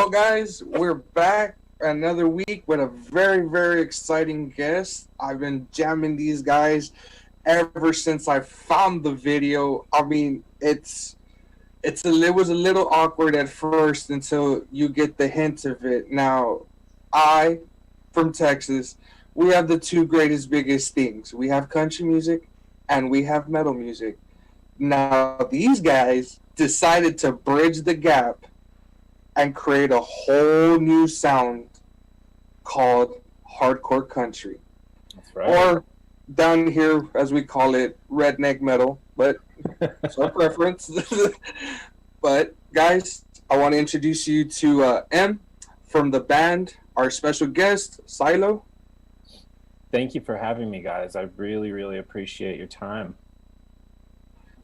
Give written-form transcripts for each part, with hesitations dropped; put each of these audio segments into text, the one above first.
Well, guys, we're back another week with a very, very exciting guest. I've been jamming these guys ever since I found the video. I mean, it was a little awkward at first until you get the hint of it. Now, I from Texas, we have the two greatest, biggest things. We have country music, and we have metal music. Now, these guys decided to bridge the gap and create a whole new sound called hardcore country. That's right. Or down here, as we call it, redneck metal, but it's our preference. But guys, I want to introduce you to M from the band, our special guest, Silo. Thank you for having me, guys. I really, really appreciate your time.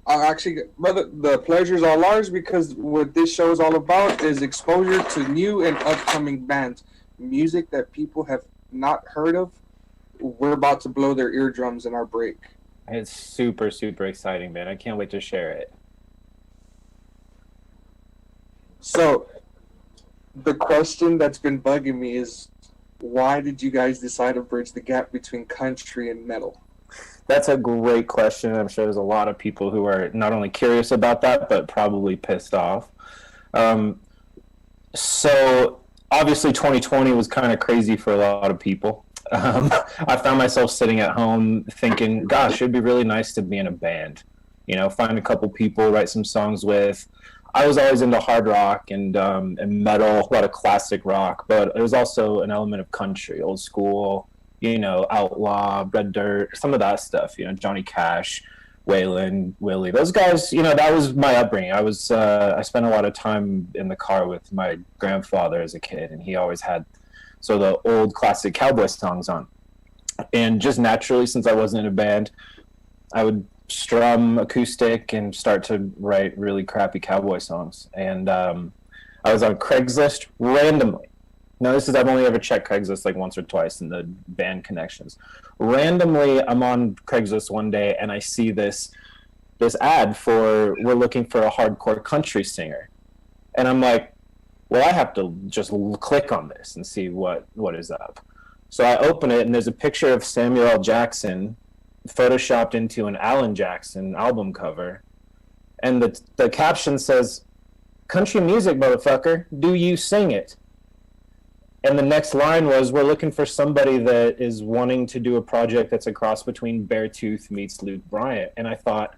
Actually, brother, the pleasure is all ours because what this show is all about is exposure to new and upcoming bands, music that people have not heard of. We're about to blow their eardrums in our break. It's super, super exciting, man. I can't wait to share it. So, the question that's been bugging me is, why did you guys decide to bridge the gap between country and metal? That's a great question. I'm sure there's a lot of people who are not only curious about that, but probably pissed off. So obviously 2020 was kind of crazy for a lot of people. I found myself sitting at home thinking, gosh, it'd be really nice to be in a band, you know, find a couple people, write some songs with. I was always into hard rock and metal, a lot of classic rock, but there was also an element of country, old school, you know, Outlaw, Red Dirt, some of that stuff, you know, Johnny Cash, Waylon, Willie, those guys, you know, that was my upbringing. I spent a lot of time in the car with my grandfather as a kid, and he always had sort of the old classic cowboy songs on. And just naturally, since I wasn't in a band, I would strum acoustic and start to write really crappy cowboy songs. And I was on Craigslist randomly. Now, I've only ever checked Craigslist like once or twice in the band connections. Randomly, I'm on Craigslist one day and I see this ad for, we're looking for a hardcore country singer. And I'm like, well, I have to just click on this and see what is up. So I open it and there's a picture of Samuel L. Jackson photoshopped into an Alan Jackson album cover. And the caption says, "Country music, motherfucker, do you sing it?" And the next line was, we're looking for somebody that is wanting to do a project that's a cross between Beartooth meets Luke Bryant. And I thought,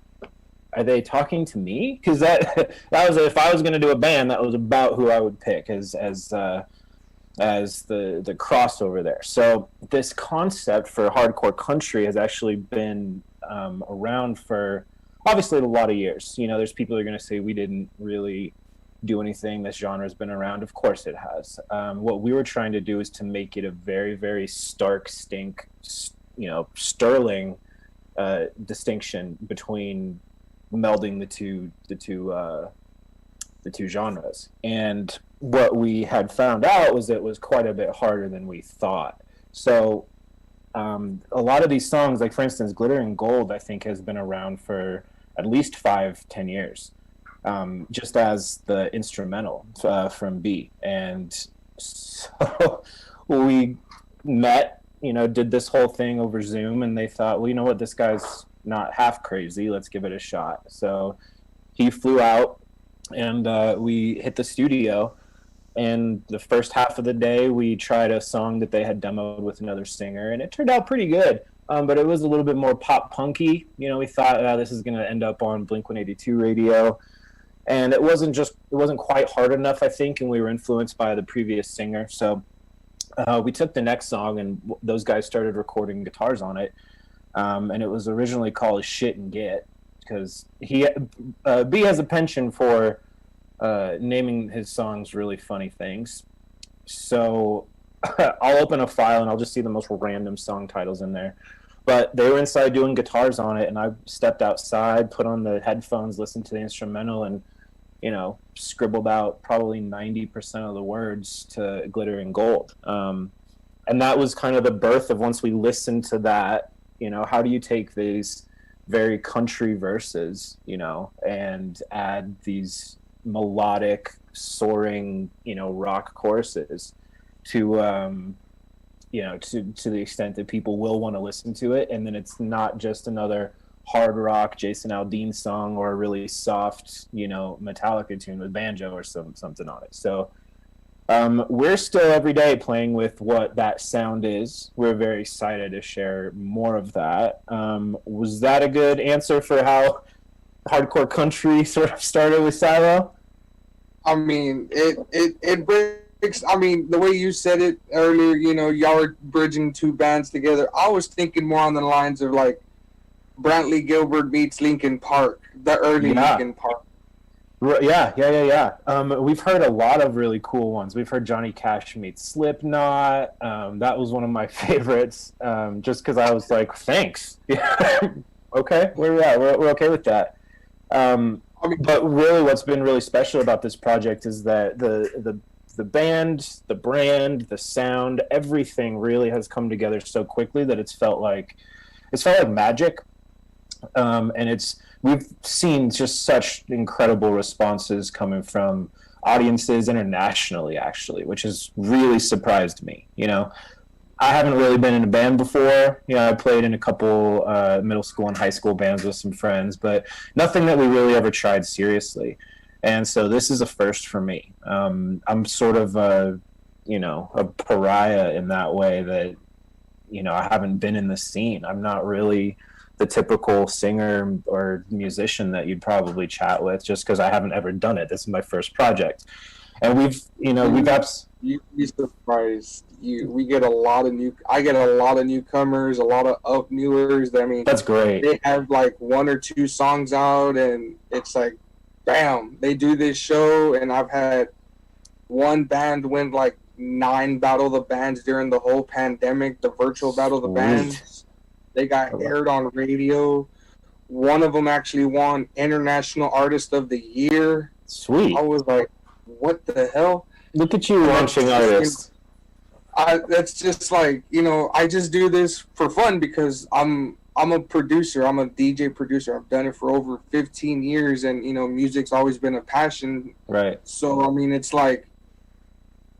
are they talking to me? Because that was, if I was going to do a band, that was about who I would pick as the crossover there. So this concept for hardcore country has actually been around for obviously a lot of years. You know, there's people that are going to say we didn't really do anything. This genre has been around. Of course it has. What we were trying to do is to make it a very, very stark, sterling distinction between melding the two genres. And what we had found out was it was quite a bit harder than we thought. So a lot of these songs, like for instance, Glitter and Gold, I think has been around for at least 5-10 years. Just as the instrumental from B. And so we met, you know, did this whole thing over Zoom, and they thought, well, you know what, this guy's not half crazy, let's give it a shot. So he flew out, and we hit the studio, and the first half of the day we tried a song that they had demoed with another singer, and it turned out pretty good. But it was a little bit more pop punky. You know, we thought, this is going to end up on Blink-182 radio. And it wasn't quite hard enough, I think, and we were influenced by the previous singer. So we took the next song, and those guys started recording guitars on it. And it was originally called Shit and Get, because B has a penchant for naming his songs really funny things. So I'll open a file, and I'll just see the most random song titles in there. But they were inside doing guitars on it, and I stepped outside, put on the headphones, listened to the instrumental, and you know, scribbled out probably 90% of the words to Glitter and Gold. And that was kind of the birth of, once we listened to that, you know, how do you take these very country verses, you know, and add these melodic soaring, rock choruses to, to the extent that people will want to listen to it. And then it's not just another hard rock Jason Aldean song or a really soft, Metallica tune with banjo or something on it. So we're still every day playing with what that sound is. We're very excited to share more of that. Was that a good answer for how hardcore country sort of started with Silo? I mean, it breaks. I mean, the way you said it earlier, y'all are bridging two bands together. I was thinking more on the lines of like Brantley Gilbert meets Linkin Park, the early Linkin Park. Yeah. We've heard a lot of really cool ones. We've heard Johnny Cash meet Slipknot. That was one of my favorites, just because I was like, thanks. Okay, we're okay with that. But really what's been really special about this project is that the band, the brand, the sound, everything really has come together so quickly that it's felt like magic. And we've seen just such incredible responses coming from audiences internationally, actually, which has really surprised me. I haven't really been in a band before. I played in a couple middle school and high school bands with some friends, but nothing that we really ever tried seriously. And so this is a first for me. I'm sort of a pariah in that way that, I haven't been in the scene. I'm not really the typical singer or musician that you'd probably chat with, just because I haven't ever done it. This is my first project. And You'd be surprised. I get a lot of newcomers, a lot of newers. I mean, that's great. They have like one or two songs out, and it's like, bam, they do this show. And I've had one band win like 9 Battle of the Bands during the whole pandemic, the virtual Battle of the Bands. They got aired on radio. One of them actually won International Artist of the Year. Sweet. I was like, what the hell? Look at you launching artists. That's just like, I just do this for fun because I'm a producer. I'm a DJ producer. I've done it for over 15 years, and, music's always been a passion. Right. So, I mean, it's like,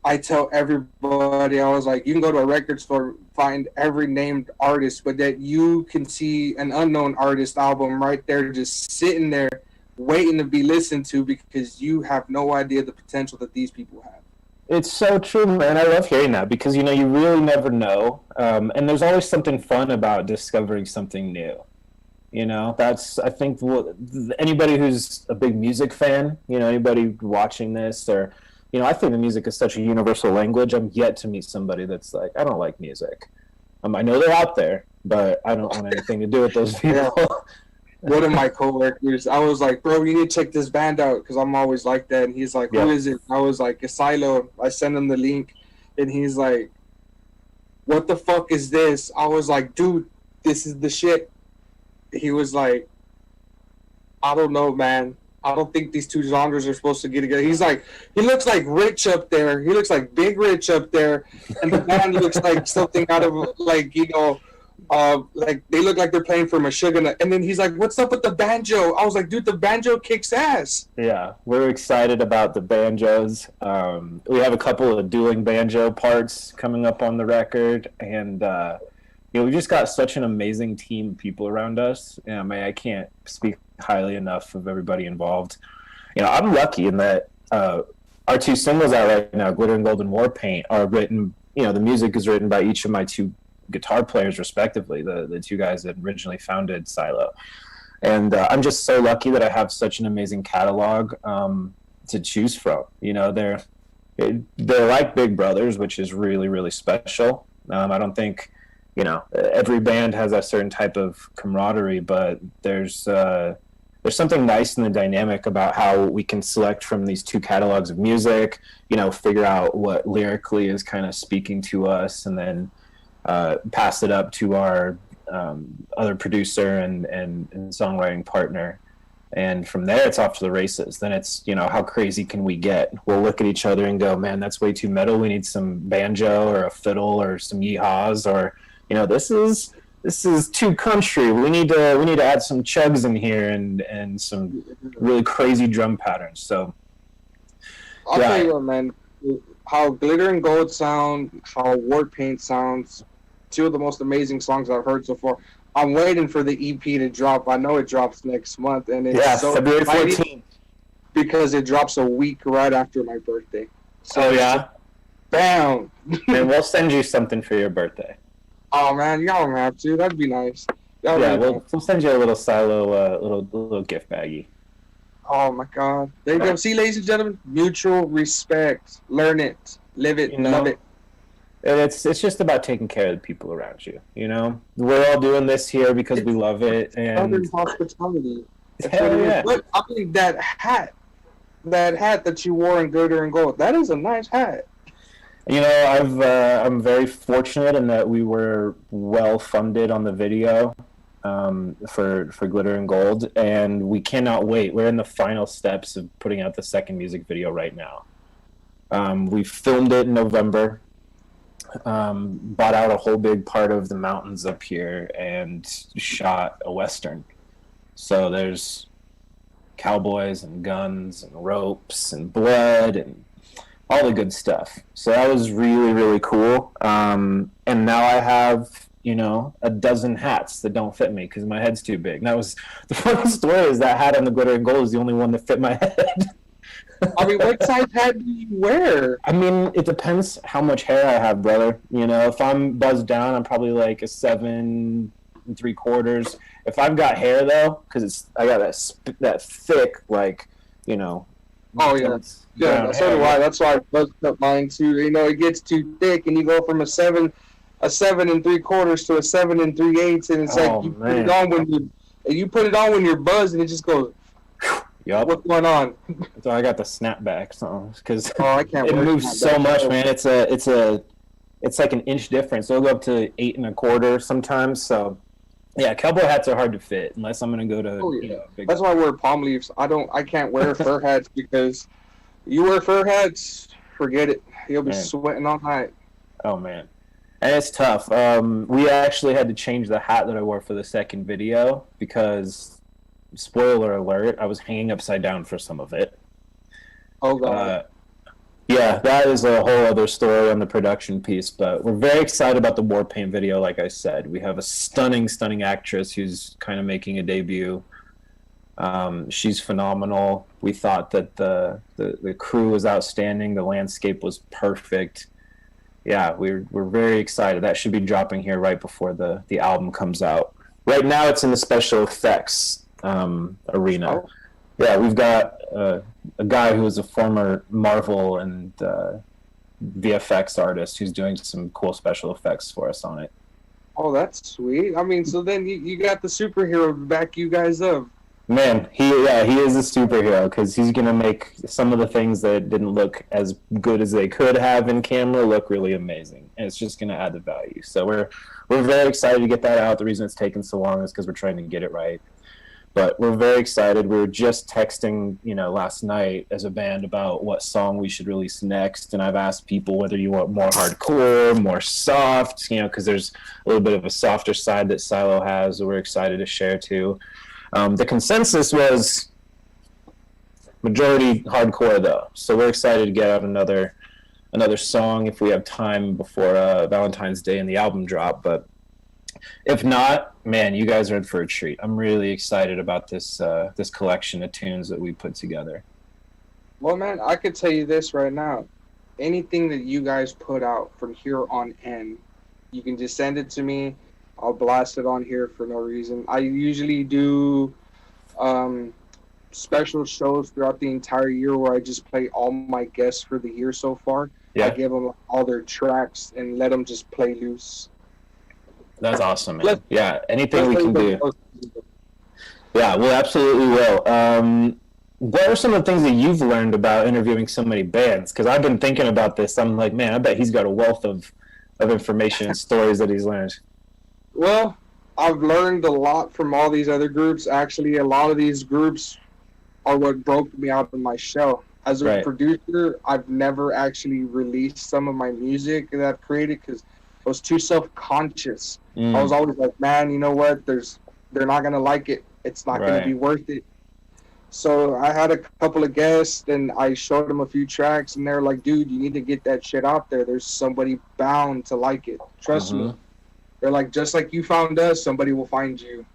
I tell everybody, I was like, you can go to a record store, find every named artist, but that you can see an unknown artist album right there just sitting there waiting to be listened to because you have no idea the potential that these people have. It's so true, man. I love hearing that because, you really never know. And there's always something fun about discovering something new. That's, I think, anybody who's a big music fan, anybody watching this or, I think the music is such a universal language. I'm yet to meet somebody that's like, I don't like music. I know they're out there, but I don't want anything to do with those people. Yeah. One of my coworkers, I was like, bro, you need to check this band out because I'm always like that. And he's like, who is it? I was like, Asilo. I sent him the link, and he's like, what the fuck is this? I was like, dude, this is the shit. He was like, I don't know, man. I don't think these two genres are supposed to get together. He's like, he looks like Rich up there. He looks like Big Rich up there. And the band looks like something out of, like, like they look like they're playing for Meshuggah. And then he's like, what's up with the banjo? I was like, dude, the banjo kicks ass. Yeah, we're excited about the banjos. We have a couple of dueling banjo parts coming up on the record. And, we just got such an amazing team of people around us. I can't speak highly enough of everybody involved. I'm lucky in that our two singles out right now, Glitter and Golden War Paint, are written, the music is written by each of my two guitar players respectively, the two guys that originally founded Silo. And I'm just so lucky that I have such an amazing catalog to choose from. They're like big brothers, which is really, really special. I don't think every band has a certain type of camaraderie, but there's something nice in the dynamic about how we can select from these two catalogs of music, figure out what lyrically is kind of speaking to us, and then pass it up to our other producer and songwriting partner. And from there, it's off to the races. Then it's, how crazy can we get? We'll look at each other and go, man, that's way too metal. We need some banjo or a fiddle or some yeehaws, or, this is too country. We need to add some chugs in here and some really crazy drum patterns. So I'll tell you what, man. How Glitter and Gold sound, how War Paint sounds, two of the most amazing songs I've heard so far. I'm waiting for the EP to drop. I know it drops next month, and it's so February exciting 14th. because it drops a week right after my birthday. So Oh, yeah? bam! And we'll send you something for your birthday. Oh, man, y'all don't have to. That'd be nice. We'll send you a little silo, little gift baggie. Oh, my God. There you go. See, ladies and gentlemen, mutual respect. Learn it. Live it. Love it. And it's just about taking care of the people around you. You know, we're all doing this here because we love it. And Southern hospitality. Hell yeah. But I mean, that hat that you wore in Glitter and Gold, that is a nice hat. You know, I'm very fortunate in that we were well funded on the video for Glitter and Gold, and we cannot wait. We're in the final steps of putting out the second music video right now. We filmed it in November. Bought out a whole big part of the mountains up here and shot a Western. So there's cowboys and guns and ropes and blood and all the good stuff. So that was really, really cool. And now I have, a dozen hats that don't fit me because my head's too big. And that was the funny story is that hat on the Glitter and Gold is the only one that fit my head. I mean, what size hat do you wear? I mean, it depends how much hair I have, brother. If I'm buzzed down, I'm probably like a 7 3/4. If I've got hair though, because I got that thick, Oh yeah, so do I. That's why I buzzed up mine too. It gets too thick, and you go from a 7 3/4 to a 7 3/8, and it's like you put it on when you're buzzed, and it just goes. Yep. What's going on? So I got the snapback songs because I can't. It moves so much, man. It's like an inch difference. It'll go up to 8 1/4 sometimes. So yeah, cowboy hats are hard to fit unless I'm gonna go to. Big. That's why I wear palm leaves. I can't wear fur hats because you wear fur hats, forget it. You'll be sweating all night. Oh man, and it's tough. We actually had to change the hat that I wore for the second video because. Spoiler alert, I was hanging upside down for some of it. Oh, God. Yeah, that is a whole other story on the production piece, but we're very excited about the War Paint video, like I said. We have a stunning, stunning actress who's kind of making a debut. She's phenomenal. We thought that the crew was outstanding. The landscape was perfect. Yeah, we're very excited. That should be dropping here right before the album comes out. Right now it's in the special effects arena. Oh. Yeah, we've got a guy who is a former Marvel and VFX artist who's doing some cool special effects for us on it. Oh, that's sweet. I mean, so then you got the superhero to back you guys up. Man, he is a superhero because he's gonna make some of the things that didn't look as good as they could have in camera look really amazing, and it's just gonna add the value. So we're very excited to get that out. The reason it's taken so long is because we're trying to get it right. But we're very excited. We were just texting, last night as a band about what song we should release next. And I've asked people whether you want more hardcore, more soft, because there's a little bit of a softer side that Silo has that we're excited to share too. The consensus was majority hardcore though. So we're excited to get out another song if we have time before Valentine's Day and the album drop. But if not, man, you guys are in for a treat. I'm really excited about this collection of tunes that we put together. Well, man, I could tell you this right now. Anything that you guys put out from here on in, you can just send it to me. I'll blast it on here for no reason. I usually do special shows throughout the entire year where I just play all my guests for the year so far. Yeah. I give them all their tracks and let them just play loose. That's awesome, man. Yeah, anything we can do. Yeah, we absolutely will. What are some of the things that you've learned about interviewing so many bands? Because I've been thinking about this. I'm like, man, I bet he's got a wealth of information and stories that he's learned. Well, I've learned a lot from all these other groups. Actually, a lot of these groups are what broke me out of my shell. As a producer, I've never actually released some of my music that I've created because I was too self-conscious. I was always like, man, you know what? They're not going to like it. It's not going to be worth it. So I had a couple of guests, and I showed them a few tracks, and they're like, "Dude, you need to get that shit out there. There's somebody bound to like it. Trust me." Mm-hmm. They're like, "Just like you found us, somebody will find you."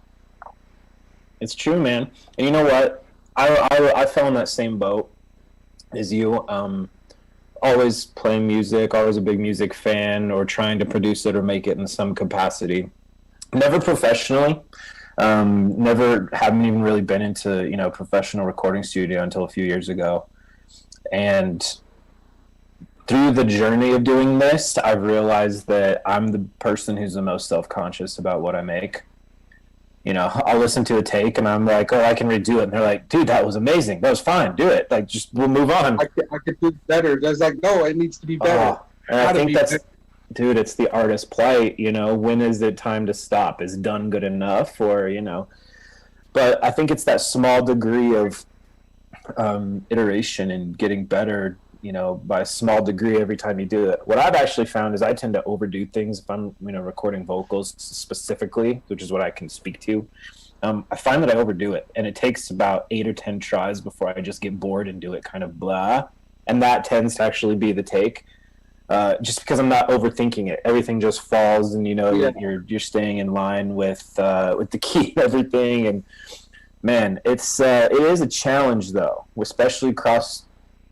It's true, man. And you know what? I fell in that same boat as you. Always playing music, always a big music fan, or trying to produce it or make it in some capacity. Never professionally. Never haven't even really been into professional recording studio until a few years ago. And through the journey of doing this, I've realized that I'm the person who's the most self-conscious about what I make. I'll listen to a take and I'm like, oh, I can redo it. And they're like, dude, that was amazing. That was fine. Do it. Like, just we'll move on. I could do better. There's like, no, it needs to be better. And I think that's, dude, it's the artist plight. When is it time to stop? Is done good enough? But I think it's that small degree of iteration and getting better, by a small degree every time you do it. What I've actually found is I tend to overdo things if I'm, recording vocals specifically, which is what I can speak to. I find that I overdo it, and it takes about 8 or 10 tries before I just get bored and do it kind of blah. And that tends to actually be the take, just because I'm not overthinking it. Everything just falls, and you're staying in line with the key and everything. And man, it is a challenge though, especially across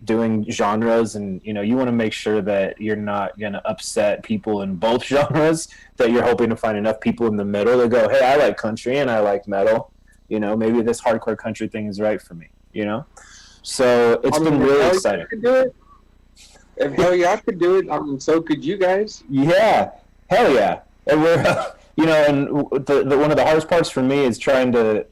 doing genres, and you want to make sure that you're not going to upset people in both genres, that you're hoping to find enough people in the middle to go, hey, I like country and I like metal, maybe this hardcore country thing is right for me, so it's been really exciting. If hell yeah I could do it, so could you guys. Yeah, hell yeah. And we're and the one of the hardest parts for me is trying to,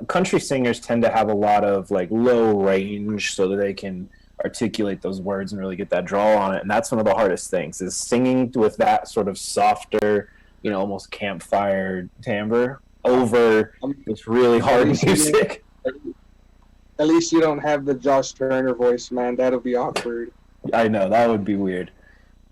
country singers tend to have a lot of like low range so that they can articulate those words and really get that draw on it. And that's one of the hardest things, is singing with that sort of softer, almost campfire timbre over this really hard music. At least you don't have the Josh Turner voice, man. That'll be awkward. I know, that would be weird.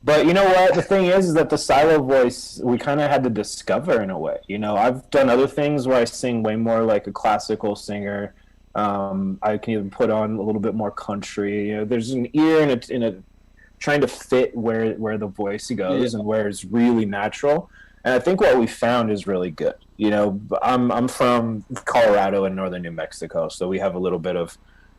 But you know what? The thing is that the silo voice, we kind of had to discover in a way. I've done other things where I sing way more like a classical singer. I can even put on a little bit more country. There's an ear in a trying to fit where the voice goes and where it's really natural. And I think what we found is really good. I'm from Colorado and northern New Mexico, so we have a little bit of,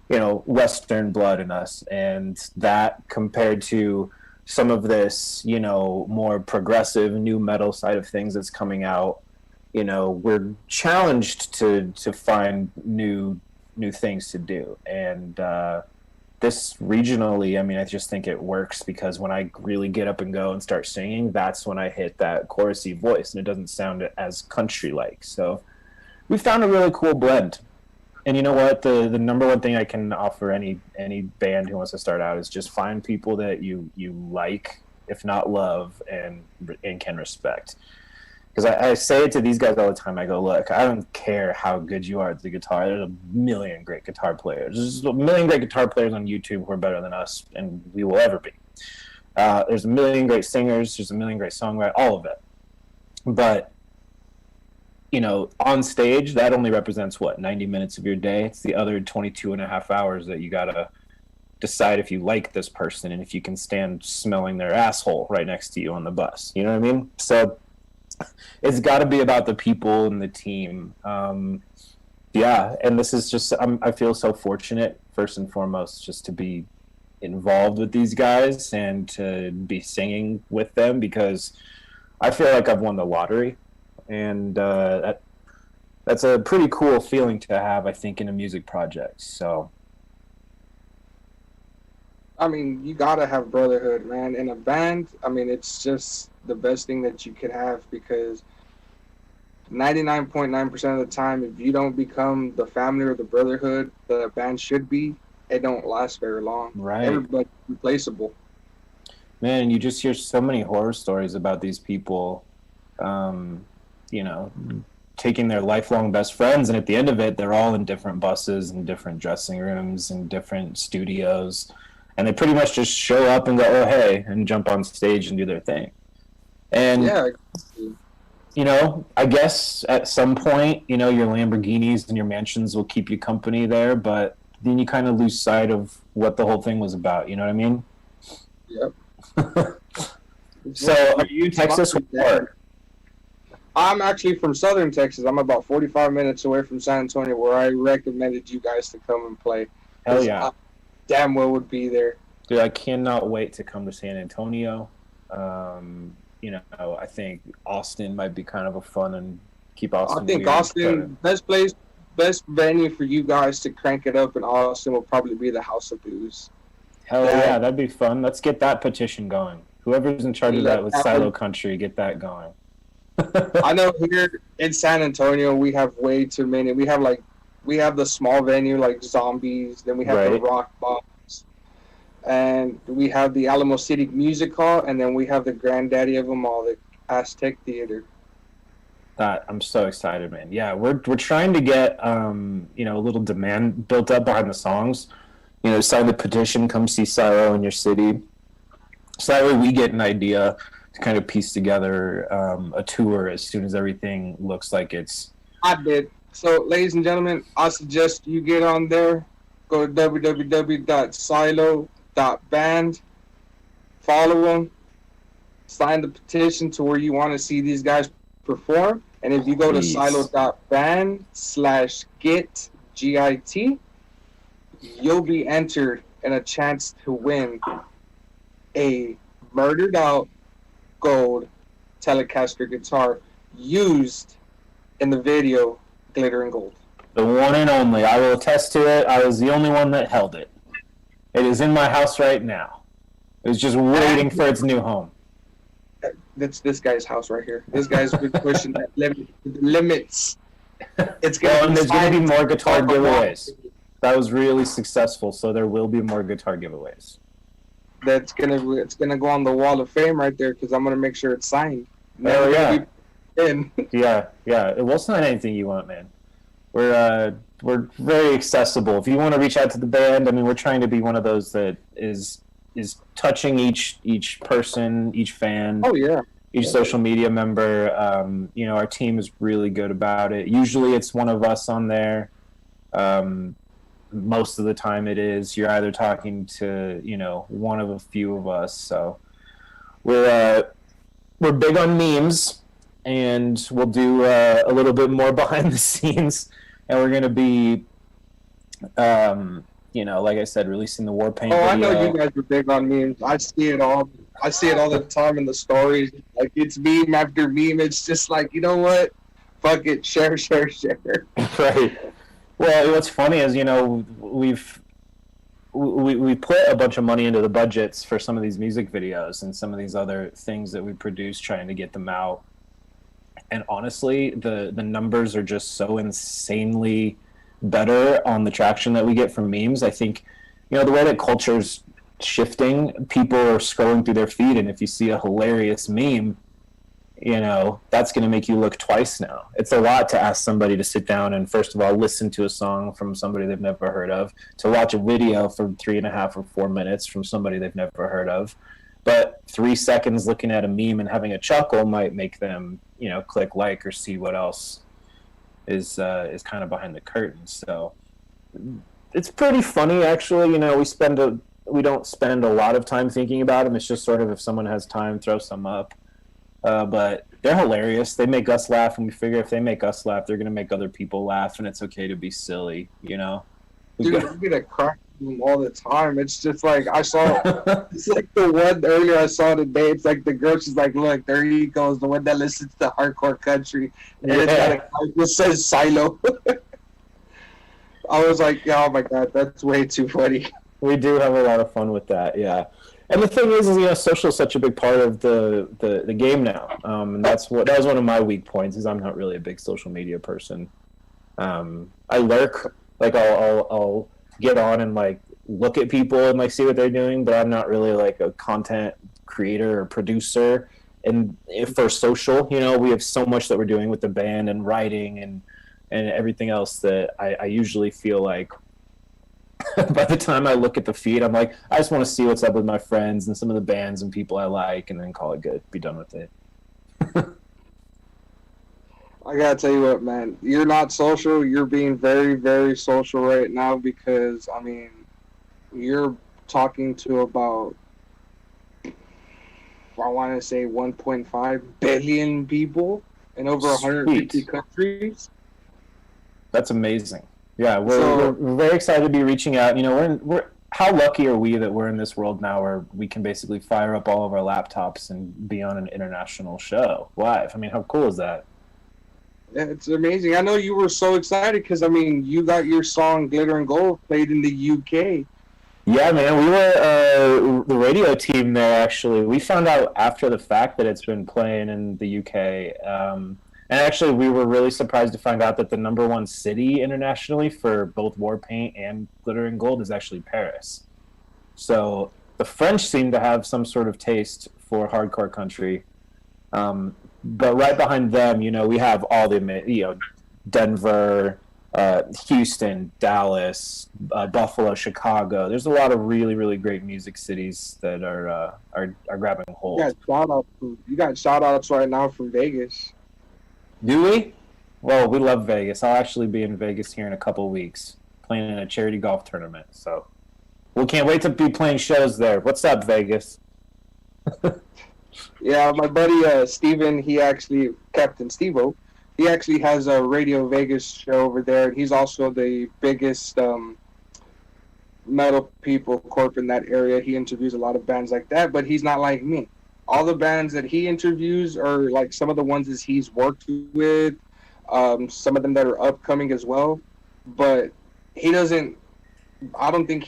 Western blood in us. And that compared to some of this, more progressive new metal side of things that's coming out, we're challenged to find new things to do. And this regionally, I just think it works, because when I really get up and go and start singing, that's when I hit that chorusy voice, and it doesn't sound as country-like. So we found a really cool blend. And you know what? The number one thing I can offer any band who wants to start out is just find people that you like, if not love, and can respect. Because I say it to these guys all the time. I go, look, I don't care how good you are at the guitar. There's a million great guitar players. There's a million great guitar players on YouTube who are better than us, and we will ever be. There's a million great singers. There's a million great songwriters, all of it. But on stage, that only represents 90 minutes of your day. It's the other 22 and a half hours that you gotta decide if you like this person and if you can stand smelling their asshole right next to you on the bus. You know what I mean? So it's got to be about the people and the team. And this is just, I feel so fortunate, first and foremost, just to be involved with these guys and to be singing with them, because I feel like I've won the lottery. And that's a pretty cool feeling to have, I think, in a music project. So, you gotta have brotherhood, man. In a band, it's just the best thing that you could have, because 99.9% of the time, if you don't become the family or the brotherhood that a band should be, it don't last very long. Right. Everybody's replaceable. Man, you just hear so many horror stories about these people, taking their lifelong best friends, and at the end of it, they're all in different buses and different dressing rooms and different studios, and they pretty much just show up and go, oh, hey, and jump on stage and do their thing. And I guess at some point, your Lamborghinis and your mansions will keep you company there, but then you kind of lose sight of what the whole thing was about. You know what I mean? Yep. So, are you in Texas with work? I'm actually from Southern Texas. I'm about 45 minutes away from San Antonio, where I recommended you guys to come and play. Hell yeah. I damn well would be there. Dude, I cannot wait to come to San Antonio. I think Austin might be kind of a fun and keep Austin. I think Austin, best venue for you guys to crank it up in Austin will probably be the House of Blues. Hell yeah, that'd be fun. Let's get that petition going. Whoever's in charge of that with Silo Country, get that going. I know here in San Antonio we have way too many. We have the small venue like Zombies, then we have the Rock Box, and we have the Alamo City Music Hall, and then we have the granddaddy of them all, the Aztec Theater. I'm so excited, man. Yeah, we're trying to get a little demand built up behind the songs. Sign the petition, come see Silo in your city. So that way we get an idea to kind of piece together a tour as soon as everything looks like it's... I did. So, ladies and gentlemen, I suggest you get on there, go to www.silo.band, follow them, sign the petition to where you want to see these guys perform, and if you go to silo.band/get, GIT, you'll be entered in a chance to win a murdered out gold Telecaster guitar used in the video Glittering Gold. The one and only. I will attest to it. I was the only one that held it. It is in my house right now. It was just waiting for its new home. That's this guy's house right here. This guy's been pushing that limits. There's going to be more guitar giveaways. That was really successful, so there will be more guitar giveaways. It's gonna go on the wall of fame right there because I'm gonna make sure it's signed. Oh yeah. Yeah. We'll sign anything you want, man. We're very accessible. If you want to reach out to the band, we're trying to be one of those that is touching each person, each fan. Oh yeah. Each social media member. Our team is really good about it. Usually it's one of us on there. Most of the time it is. You're either talking to, one of a few of us. So we're big on memes, and we'll do a little bit more behind the scenes. And we're going to be, like I said, releasing the Warpaint video. I know you guys are big on memes. I see it all the time in the stories. Like, it's meme after meme. It's just like, you know what? Fuck it. Share. Right. Well, what's funny is, we put a bunch of money into the budgets for some of these music videos and some of these other things that we produce, trying to get them out. And honestly, the numbers are just so insanely better on the traction that we get from memes. I think, the way that culture's shifting, people are scrolling through their feed, and if you see a hilarious meme, that's going to make you look twice now. It's a lot to ask somebody to sit down and, first of all, listen to a song from somebody they've never heard of, to watch a video for 3.5 or 4 minutes from somebody they've never heard of. But 3 seconds looking at a meme and having a chuckle might make them, click like or see what else is kind of behind the curtain. So it's pretty funny, actually. We don't spend a lot of time thinking about them. It's just sort of, if someone has time, throw some up. But they're hilarious. They make us laugh, and we figure if they make us laugh, they're going to make other people laugh, and it's okay to be silly, Dude, you get a crack them all the time. It's just like, I saw, it's like the one earlier I saw today. It's like the girl, she's like, look, there he goes, the one that listens to hardcore country. And it's got a guy that says Silo. I was like, oh my God, that's way too funny. We do have a lot of fun with that, yeah. And the thing is social is such a big part of the game now. And that was one of my weak points, is I'm not really a big social media person. I lurk, like I'll get on and like look at people and like see what they're doing, but I'm not really like a content creator or producer. And for social, we have so much that we're doing with the band and writing and everything else that I usually feel like by the time I look at the feed, I'm like, I just want to see what's up with my friends and some of the bands and people I like, and then call it good, be done with it. I gotta tell you what, man. You're not social. You're being very, very social right now because I mean, you're talking to about I want to say 1.5 billion people in over 150 Sweet. countries. That's amazing. Yeah, we're, So we're very excited to be reaching out. You know, we're how lucky are we that we're in this world now where we can basically fire up all of our laptops and be on an international show live. I mean, how cool is that? yeah, it's amazing. I know you were so excited because I mean, you got your song "Glitter and Gold" played in the UK. Yeah, man, we were the radio team there. Actually, we found out after the fact that it's been playing in the UK, and actually, we were really surprised to find out that the number one city internationally for both Warpaint and Glitter and Gold is actually Paris. So the French seem to have some sort of taste for hardcore country, but right behind them, you know, we have all the Denver, Houston, Dallas, Buffalo, Chicago. There's a lot of really, really great music cities that are grabbing hold. You got shout outs right now from Vegas. Do we? Well, we love Vegas. I'll actually be in Vegas here in a couple of weeks, playing in a charity golf tournament. So we can't wait to be playing shows there. What's up, Vegas? Yeah, my buddy Steven, he actually Captain Stevo. He actually has a Radio Vegas show over there, and he's also the biggest metal people corp in that area. He interviews a lot of bands like that, but he's not like me. All the bands that he interviews are like some of the ones that he's worked with, some of them that are upcoming as well. But he doesn't. I don't think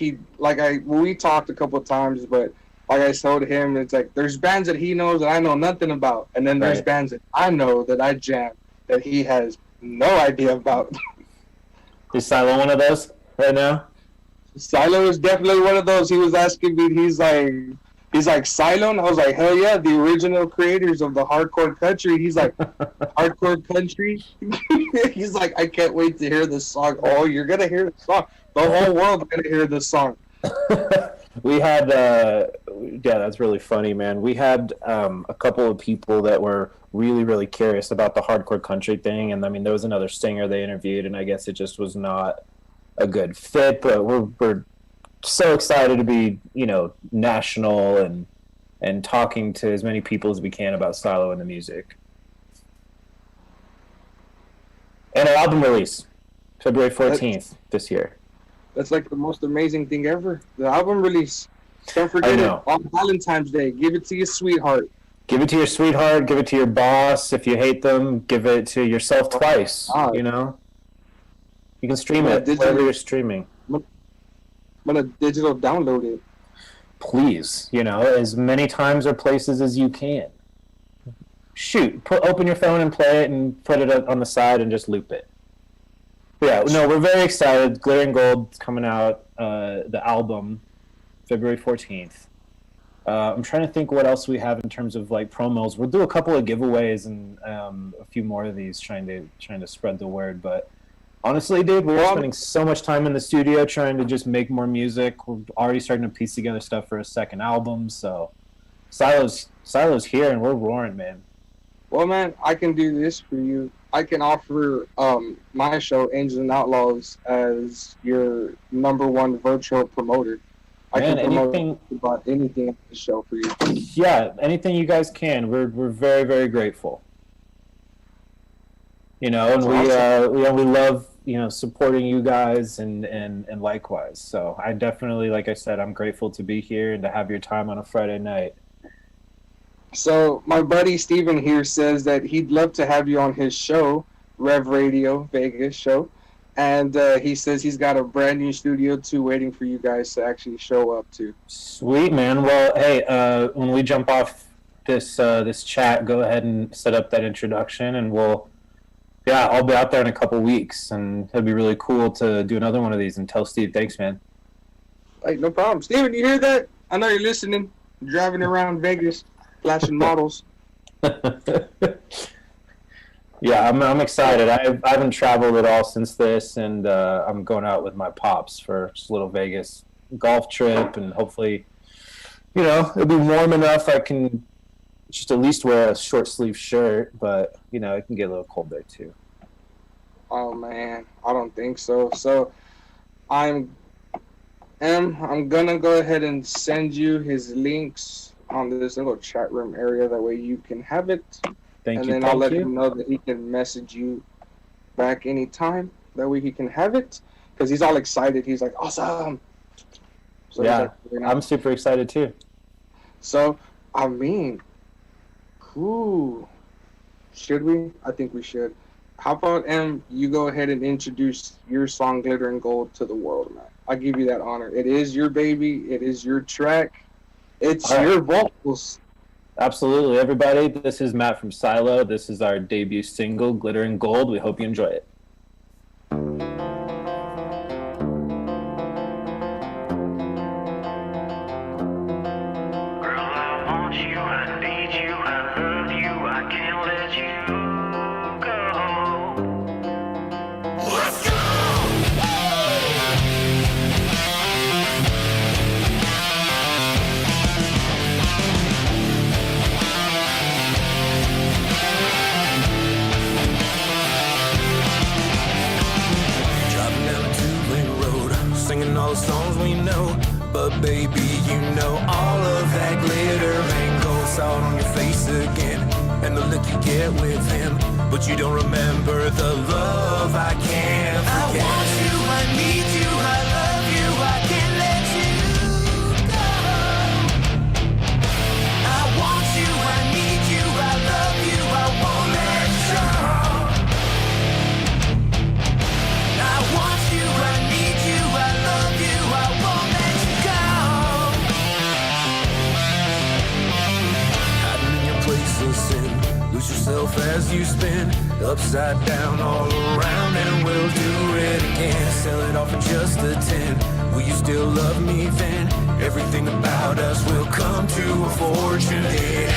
we talked a couple of times, but like I told him, it's like there's bands that he knows that I know nothing about, and then there's Right. bands that I know that I jam that he has no idea about. Is Silo one of those right now? Silo is definitely one of those. He was asking me, he's like Silo, and I was like, hell yeah, the original creators of the hardcore country. He's like, hardcore country? He's like, I can't wait to hear this song. Oh, you're gonna hear the song. The whole world's gonna hear this song. We had, yeah, that's really funny, man. We had a couple of people that were really, really curious about the hardcore country thing, and I mean, there was another singer they interviewed, and I guess it just was not a good fit. But we're so excited to be, you know, national and talking to as many people as we can about Silo and the music. And our album release, February 14th this year. That's like the most amazing thing ever. The album release. Don't forget I it know. on Valentine's Day. Give it to your sweetheart. Give it to your sweetheart. Give it to your boss. If you hate them, give it to yourself twice. God. You know, you can stream Yeah, it wherever you're streaming. I'm gonna digital download it. Please, you know, as many times or places as you can. Shoot, open your phone and play it, and put it on the side and just loop it. Yeah, no, we're very excited. Glitter and Gold is coming out, the album, February 14th. I'm trying to think what else we have in terms of like promos. We'll do a couple of giveaways and a few more of these, trying to spread the word. But honestly, dude, we're spending so much time in the studio trying to just make more music. We're already starting to piece together stuff for a second album. So Silo's here and we're roaring, man. Well, man, I can do this for you. I can offer my show, Angels and Outlaws, as your #1 virtual promoter. I Man, can promote anything, about anything on the show for you. yeah, anything you guys can. We're very, very grateful. You know, and we love, you know, supporting you guys and likewise. So I definitely, like I said, I'm grateful to be here and to have your time on a Friday night. So my buddy Steven here says that he'd love to have you on his show, Rev Radio Vegas show. And he says he's got a brand new Studio 2 waiting for you guys to actually show up to. Sweet, man. Well, hey, when we jump off this chat, go ahead and set up that introduction, and I'll be out there in a couple weeks, and it'd be really cool to do another one of these and tell Steve, thanks, man. Like, no problem. Steven, you hear that? I know you're listening. You're driving around Vegas, flashing models. Yeah, I'm excited. I haven't traveled at all since this, and I'm going out with my pops for just a little Vegas golf trip, and hopefully, you know, it'll be warm enough I can just at least wear a short sleeve shirt, but you know, it can get a little cold there too. Oh man, I don't think so. So I'm gonna go ahead and send you his links on this little chat room area. That way you can have it, Thank and you. then I'll let him know that he can message you back anytime. That way he can have it, because he's all excited. He's like, awesome. So yeah, like, I'm super excited too. So I mean, who should we? I think we should. How about you go ahead and introduce your song "Glitter and Gold" to the world, man. I give you that honor. It is your baby. It is your track. It's your vocals. Absolutely, everybody. This is Matt from Silo. This is our debut single, "Glitter and Gold." We hope you enjoy it. Singing all the songs we know, but baby, you know all of that glitter and gold. Saw it on your face again, and the look you get with him, but you don't remember the love I can't forget. I want you, I need you, I love you, I can't let you go. I want you, I need you, I love you, I won't let you go. I want you, I need you, I love you, I won't let you go. Hiding in your place of sin, lose yourself as you spin, upside down all around, and we'll do it again. Sell it off for just a 10. Will you still love me then? Everything about us will come to a fortune in.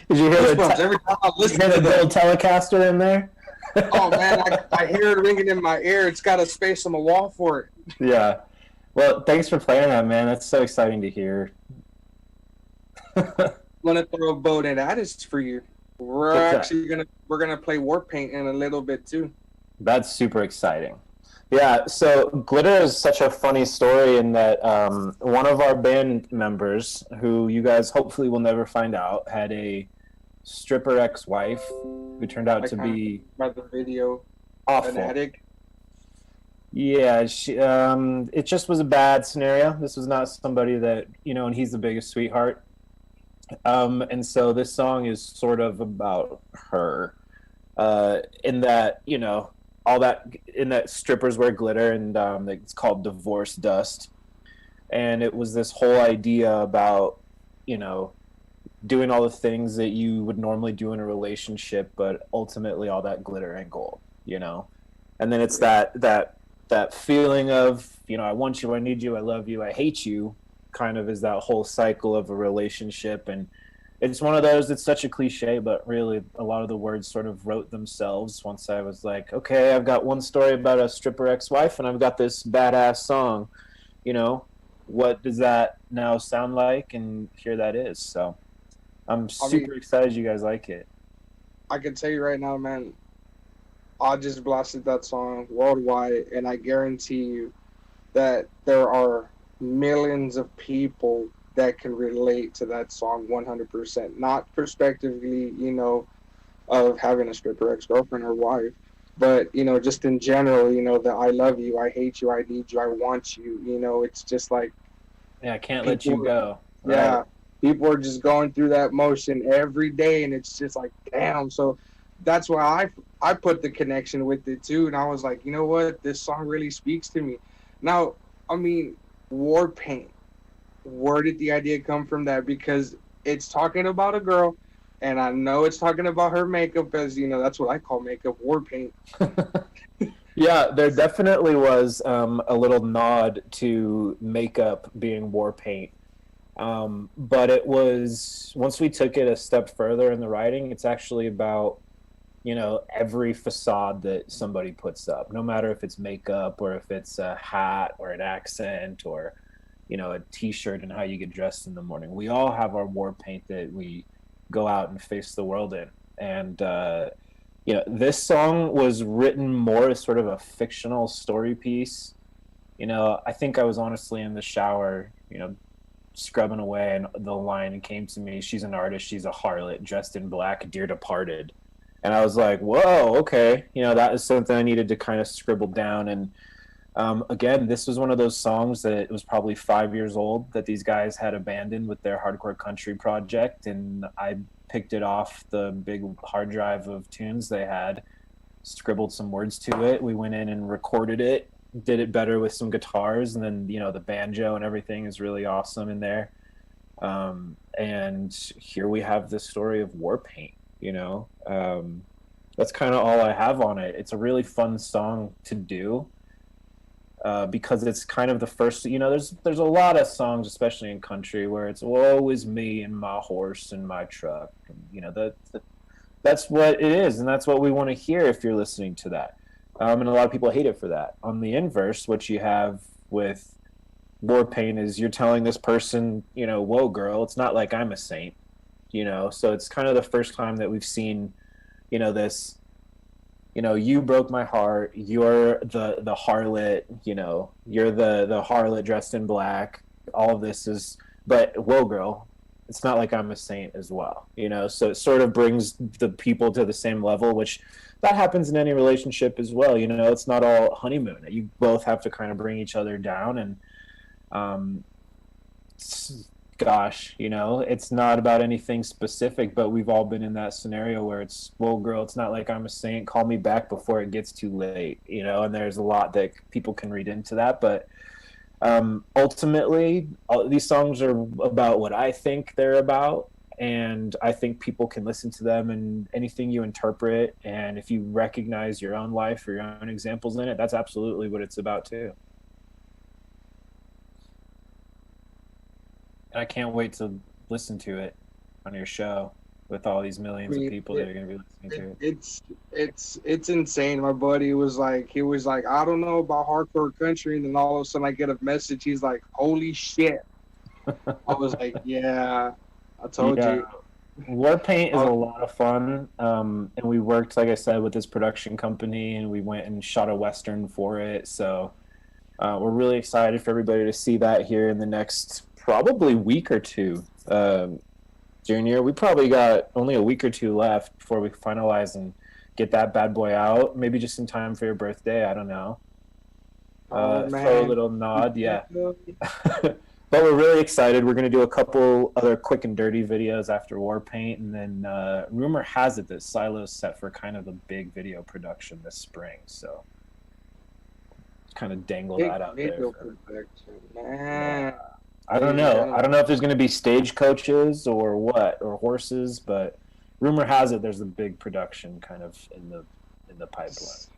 Did you hear every time I listen to the little Telecaster in there? Oh man, I hear it ringing in my ear. It's got a space on the wall for it. Yeah. Well, thanks for playing that, man. That's so exciting to hear. Want to throw a boat in that is for you. We're gonna play Warpaint in a little bit too. That's super exciting. Yeah, so Glitter is such a funny story in that one of our band members, who you guys hopefully will never find out, had a stripper ex-wife who turned out I to kind of be about the video, an awful. addict. Yeah, it just was a bad scenario. This was not somebody that, and he's the biggest sweetheart. And so this song is sort of about her, in that, all that, in that strippers wear glitter, and it's called Divorce Dust. And it was this whole idea about, you know, doing all the things that you would normally do in a relationship, but ultimately all that glitter and gold. And then it's that feeling of, I want you, I need you, I love you, I hate you, kind of is that whole cycle of a relationship. And it's one of those that's such a cliche, but really a lot of the words sort of wrote themselves once I was like, okay, I've got one story about a stripper ex-wife and I've got this badass song, what does that now sound like? And here that is. So I'm super excited you guys like it. I can tell you right now, man, I just blasted that song worldwide, and I guarantee you that there are millions of people that can relate to that song 100%. Not prospectively, of having a stripper ex-girlfriend or wife, but, just in general, the I love you, I hate you, I need you, I want you, it's just like, yeah, I can't let you go. Right? Yeah, people are just going through that motion every day, and it's just like, damn. So that's why I put the connection with it too, and I was like, you know what, this song really speaks to me. Now, war paint. Where did the idea come from that? Because it's talking about a girl, and I know it's talking about her makeup, as that's what I call makeup, war paint. Yeah, there definitely was a little nod to makeup being war paint. But it was, once we took it a step further in the writing, it's actually about, every facade that somebody puts up, no matter if it's makeup or if it's a hat or an accent or, a t-shirt and how you get dressed in the morning. We all have our war paint that we go out and face the world in. And, this song was written more as sort of a fictional story piece. I think I was honestly in the shower, scrubbing away, and the line came to me, she's an artist, she's a harlot, dressed in black, dear departed. And I was like, whoa, okay. That is something I needed to kind of scribble down. And again, this was one of those songs that it was probably 5 years old that these guys had abandoned with their hardcore country project. And I picked it off the big hard drive of tunes they had, scribbled some words to it. We went in and recorded it, did it better with some guitars. And then, the banjo and everything is really awesome in there. And here we have this story of war paint. That's kind of all I have on it. It's a really fun song to do, because it's kind of the first, there's a lot of songs, especially in country, where it's woe is me and my horse and my truck. And, that's what it is, and that's what we want to hear if you're listening to that. And a lot of people hate it for that. On the inverse, what you have with war paint is you're telling this person, whoa, girl, it's not like I'm a saint. So it's kind of the first time that we've seen, this, you broke my heart, you're the harlot, you're the harlot dressed in black, all of this is, but whoa, girl, it's not like I'm a saint as well, so it sort of brings the people to the same level, which that happens in any relationship as well. It's not all honeymoon. You both have to kind of bring each other down, and gosh, it's not about anything specific, but we've all been in that scenario where it's, well, girl, it's not like I'm a saint, call me back before it gets too late, and there's a lot that people can read into that. But ultimately, these songs are about what I think they're about, and I think people can listen to them and anything you interpret, and if you recognize your own life or your own examples in it, that's absolutely what it's about too. I can't wait to listen to it on your show with all these millions of people that are going to be listening to it. It's insane. My buddy was like, I don't know about hardcore country, and then all of a sudden I get a message. He's like, holy shit. I was like, yeah, I told you. War Paint is a Oh, lot of fun, and we worked, like I said, with this production company, and we went and shot a Western for it, so we're really excited for everybody to see that here in the next probably week or two. Junior, we probably got only a week or two left before we finalize and get that bad boy out. Maybe just in time for your birthday. I don't know. oh Throw a man. little nod, yeah. But we're really excited. We're going to do a couple other quick and dirty videos after War Paint, and then rumor has it that Silo's set for kind of a big video production this spring. So kind of dangle Big that out video there. production, man. I don't know. I don't know if there's going to be stagecoaches or what, or horses, but rumor has it there's a big production kind of in the pipeline.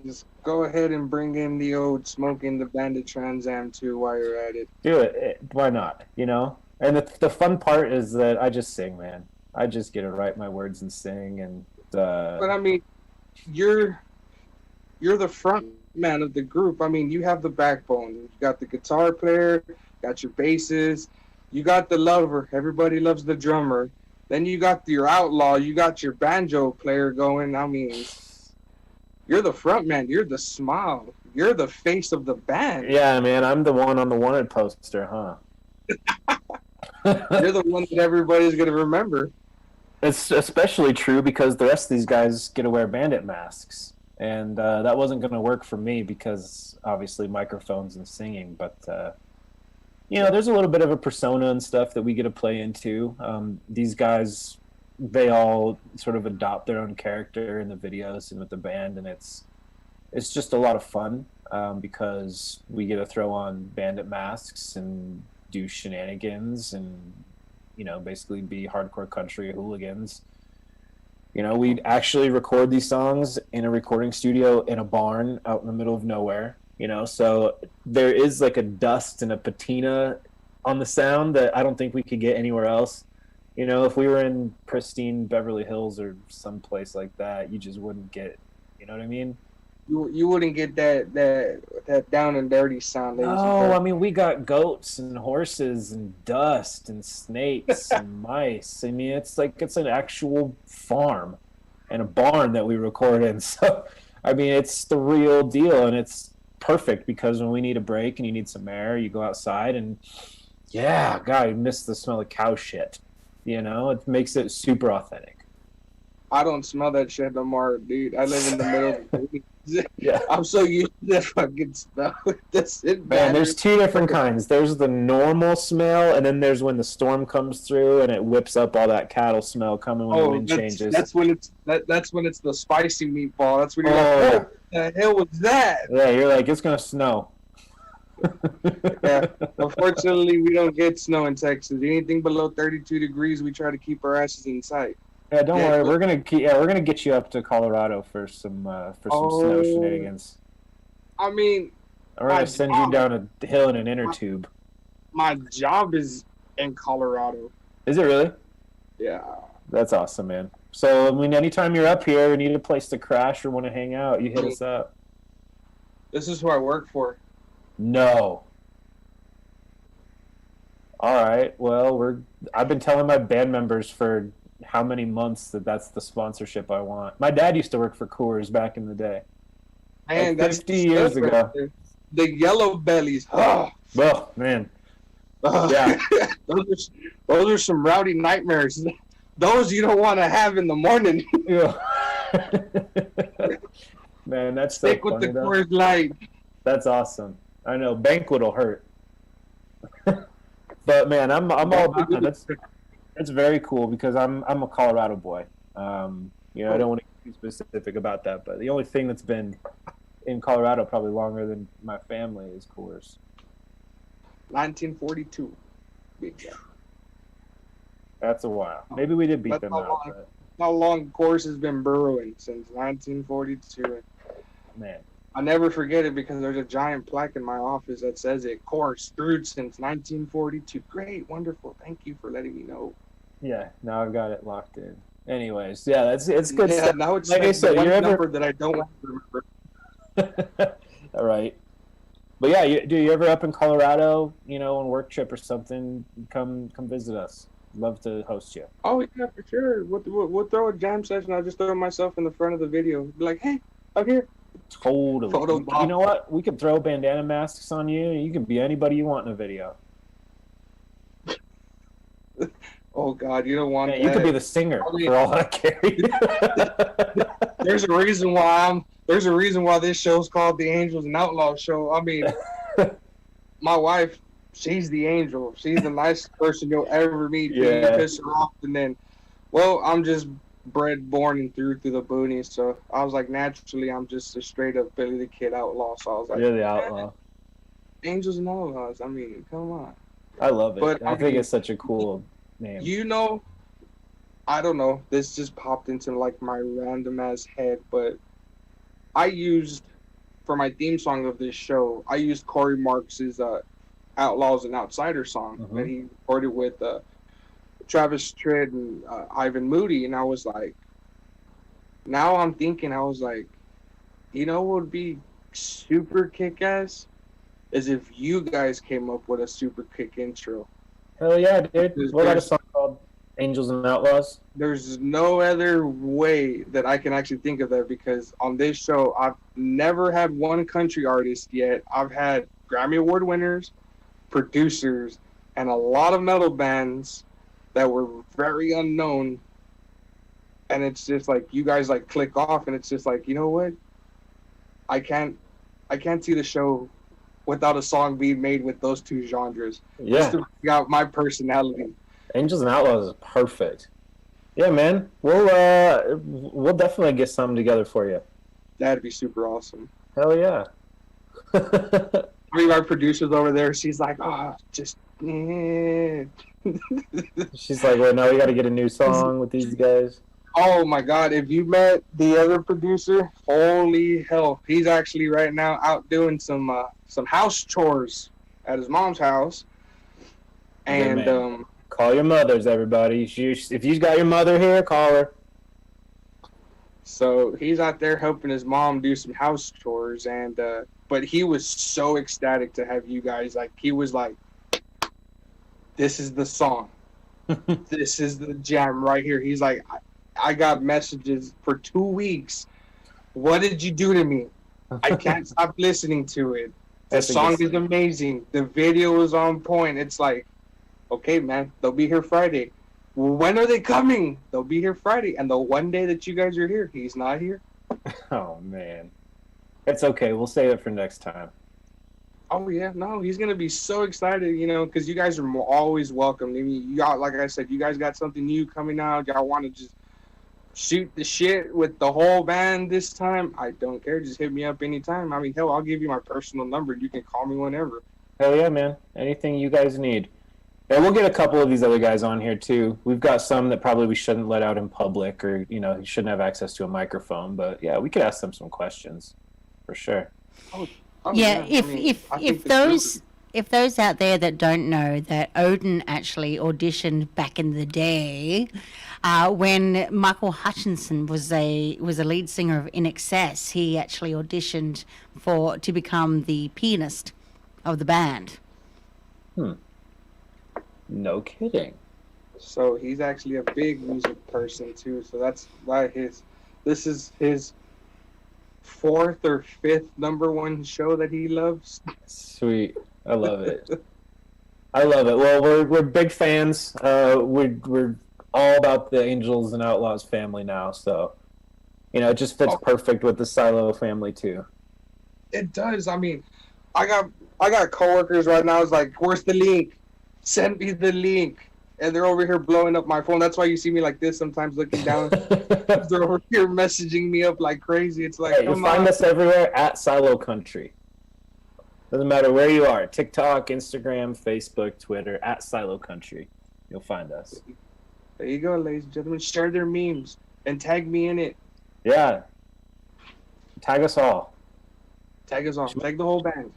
Just go ahead and bring in the old Smoking the Bandit Trans Am too while you're at it. Do it. Why not? You know? And the fun part is that I just sing, man. I just get to write my words and sing. And But I mean, you're the front man of the group. I mean, you have the backbone. You got the guitar player, got your bassist, you got the lover. Everybody loves the drummer. Then you got your outlaw. You got your banjo player going. I mean, you're the front man. You're the smile. You're the face of the band. yeah, man, I'm the one on the wanted poster, huh? You're the one that everybody's gonna remember. It's especially true because the rest of these guys get to wear bandit masks. And that wasn't going to work for me because obviously microphones and singing. But, you know, there's a little bit of a persona and stuff that we get to play into. These guys, they all sort of adopt their own character in the videos and with the band. And it's just a lot of fun because we get to throw on bandit masks and do shenanigans and, you know, basically be hardcore country hooligans. You know, we'd actually record these songs in a recording studio in a barn out in the middle of nowhere, you know, so there is like a dust and a patina on the sound that I don't think we could get anywhere else. You know, if we were in pristine Beverly Hills or someplace like that, you just wouldn't get, you know what I mean? You wouldn't get that down and dirty sound. No, I mean, we got goats and horses and dust and snakes and mice. I mean, it's like it's an actual farm and a barn that we record in. So, I mean, it's the real deal, and it's perfect because when we need a break and you need some air, you go outside and, yeah, God, you miss the smell of cow shit. You know, it makes it super authentic. I don't smell that shit no more, dude. I live in the middle of the woods. Yeah. I'm so used to that fucking smell. Man, there's two different kinds. There's the normal smell, and then there's when the storm comes through and it whips up all that cattle smell coming when the wind changes. That's when it's the spicy meatball. That's when you're Oh, like, what the hell was that? Yeah, you're like, it's gonna snow. Yeah. Unfortunately, we don't get snow in Texas. Anything below 32 degrees, we try to keep our asses inside. Yeah, don't worry. We're gonna get you up to Colorado for some snow shenanigans. I mean, We're gonna send you down a hill in an inner tube. my job is in Colorado. Is it really? Yeah. That's awesome, man. So, I mean, anytime you're up here and need a place to crash or want to hang out, you hit us up. This is who I work for. No. All right. Well, I've been telling my band members for how many months that's the sponsorship I want. My dad used to work for Coors back in the day. Man, like 50 years ago. The yellow bellies. Oh, well, man. Yeah. those are some rowdy nightmares. Those you don't want to have in the morning. Yeah. Man, that's so Stick with funny, the though. Coors Light. That's awesome. I know banquet will hurt. But man, I'm all about that. That's very cool because I'm a Colorado boy. You know, I don't want to get too specific about that, but the only thing that's been in Colorado probably longer than my family is Coors. 1942. Big guy. That's a while. Maybe we did beat them out. But, How long Coors has been brewing? Since 1942. man. I'll never forget it because there's a giant plaque in my office that says it. Coors brewed since 1942. Great, wonderful. Thank you for letting me know. Yeah, now I've got it locked in. Anyways, yeah, it's good Yeah, stuff. now it's Like I said, one you're number that I don't want to remember. All right. But yeah, do you ever up in Colorado, you know, on work trip or something, come visit us. Love to host you. Oh yeah, for sure. We'll throw a jam session. I'll just throw myself in the front of the video. Be like, hey, I'm here. Totally. Photo You bomb. know what? We could throw bandana masks on you. You can be anybody you want in a video. Oh God, you don't want Yeah, that. you could be the singer I mean, for all I care. There's a reason why this show's called the Angels and Outlaws show. I mean, my wife, she's the angel. She's the nicest person you'll ever meet. Till you Yeah. piss her off, and then, well, I'm just bred, born, and through the boonies. So I was like, naturally, I'm just a straight up Billy the Kid outlaw. So I was like, You're the outlaw. Angels and Outlaws. I mean, come on. I love it. But, I think it's such a cool name. You know, I don't know. This just popped into like my random ass head, but I used for my theme song of this show. I used Corey Marx's "Outlaws and Outsiders" song that he recorded with Travis Tritt and Ivan Moody, and I was like, now I'm thinking, I was like, you know what would be super kick-ass is if you guys came up with a super kick intro. Hell yeah, dude. What about a song called Angels and Outlaws? There's no other way that I can actually think of that, because on this show, I've never had one country artist yet. I've had Grammy Award winners, producers, and a lot of metal bands that were very unknown. And it's just like, you guys like click off, and it's just like, you know what? I can't see the show without a song being made with those two genres. Yeah. Just to bring out my personality. Angels and Outlaws is perfect. Yeah, man. We'll definitely get something together for you. That'd be super awesome. Hell yeah. I mean, my producer's over there. She's like, just. She's like, well, now we got to get a new song with these guys. Oh my God! If you met the other producer, holy hell! He's actually right now out doing some house chores at his mom's house. And call your mothers, everybody. If you got your mother here, call her. So he's out there helping his mom do some house chores, and but he was so ecstatic to have you guys. Like, he was like, "This is the song. This is the jam right here." He's like, I got messages for 2 weeks. What did you do to me? I can't stop listening to it. The song is amazing. The video is on point. It's like, okay, man, they'll be here Friday. When are they coming? They'll be here Friday. And the one day that you guys are here, he's not here. Oh, man. It's okay. We'll save it for next time. Oh, yeah. No, he's going to be so excited, because you guys are always welcome. I mean, y'all, like I said, you guys got something new coming out. Y'all want to just shoot the shit with the whole band this time? I don't care. Just hit me up anytime. I mean, hell, I'll give you my personal number. You can call me whenever. Hell yeah, man. Anything you guys need. And we'll get a couple of these other guys on here, too. We've got some that probably we shouldn't let out in public, or, you shouldn't have access to a microphone. But, yeah, we could ask them some questions, for sure. Yeah, if those out there that don't know that Odin actually auditioned back in the day, when Michael Hutchinson was a lead singer of In Excess, he actually auditioned to become the pianist of the band. No kidding. So he's actually a big music person too. So that's why this is his 4th or 5th #1 show that he loves. Sweet. I love it. I love it. Well, we're big fans. We're all about the Angels and Outlaws family now, so it just fits perfect with the Silo family too. It does. I mean, I got coworkers right now. It's like, where's the link? Send me the link. And they're over here blowing up my phone. That's why you see me like this sometimes, looking down. They're over here messaging me up like crazy. It's like, you find us everywhere at Silo Country. Doesn't matter where you are. TikTok, Instagram, Facebook, Twitter, at Silo Country. You'll find us. There you go, ladies and gentlemen. Share their memes and tag me in it. Yeah. Tag us all. Tag us all. Tag the whole band.